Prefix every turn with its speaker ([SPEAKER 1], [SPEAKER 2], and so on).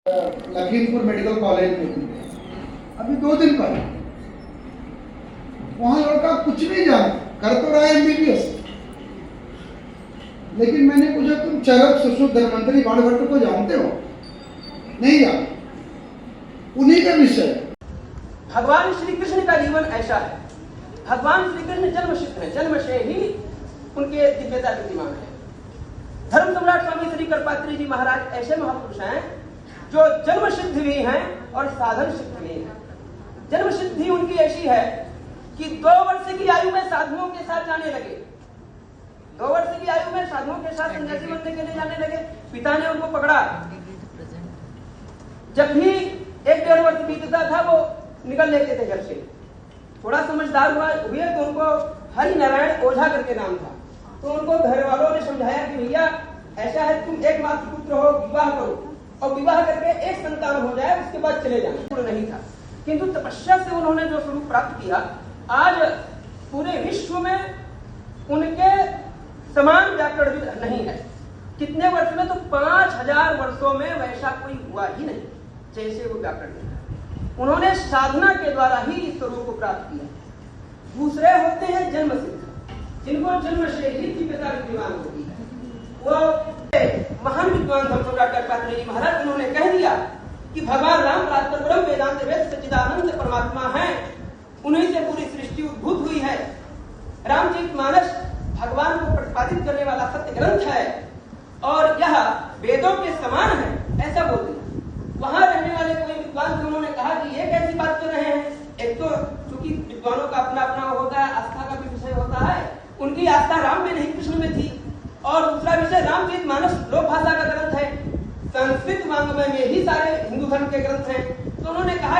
[SPEAKER 1] Lakhimpur medical college में थी अभी 2 दिन पहले। वहां लड़का कुछ नहीं जाना, कर तो रहा है MBBS, लेकिन मैंने पूछा तुम चरक सुश्रुत धर्मंतरी बाणभट्ट को जानते हो? नहीं जानते। उन्हीं का विषय।
[SPEAKER 2] भगवान श्री कृष्ण का जीवन ऐसा है। भगवान श्री कृष्ण जन्म सिद्ध है, जन्म से ही उनके दिव्यता विद्यमान है। धर्म सम्राट स्वामी श्री कृपात्री जी महाराज ऐसे महापुरुष हैं जो जन्म सिद्ध भी हैं और साधन सिद्ध भी हैं। जन्म सिद्धि उनकी ऐसी है कि 2 वर्ष की आयु में साधुओं के साथ जाने लगे। 2 वर्ष की आयु में साधुओं के साथ सन्यासी बनने के लिए जाने लगे। पिता ने उनको पकड़ा। जब भी 1-1.5 वर्ष बीतता था वो निकल लेते थे घर से। थोड़ा समझदार हुए तो उनको हरि नारायण ओझा करके नाम था। तो उनको घर वालों ने समझाया कि भैया ऐसा है, तुम एकमात्र पुत्र हो, विवाह करो और विवाह करके एक संतान हो जाए, उसके बाद चले जाना। नहीं था, किंतु तपस्या से उन्होंने जो स्वरूप प्राप्त किया, आज पूरे विश्व में उनके समान व्याकरणविद नहीं है। कितने वर्ष में? तो 5000 वर्षों में वैसा कोई हुआ ही नहीं जैसे वो व्याकरणविद है। उन्होंने साधना के द्वारा ही इस स्वरूप को प्राप्त किया। दूसरे होते हैं जन्म सिद्ध, जिनको जन्म से ही दिव्यता विद्यमान होती है। वो महान विद्वान धर्म सम्राट कृपात्री जी महाराज, उन्होंने कह दिया कि भगवान राम परात्पर ब्रह्म वेदांत वेद सच्चिदानंद परमात्मा है, उन्हीं से पूरी सृष्टि उद्भूत हुई है। रामचरितमानस भगवान को प्रतिपादित करने वाला सत्य ग्रंथ है और यह वेदों के समान है, ऐसा बोल दिया। वहां रहने वाले कोई विद्वान थे, उन्होंने कहा कि ये कैसी बात कर रहे हैं। एक तो चूंकि विद्वानों का अपना अपना होता है, आस्था का भी विषय होता है। उनकी आस्था राम में नहीं कृष्ण में थी। और दूसरा विषय रामचरितमानस लोक भाषा का ग्रंथ है, संस्कृत वाङ्मय में ही सारे हिंदू धर्म के ग्रंथ हैं। तो उन्होंने कहा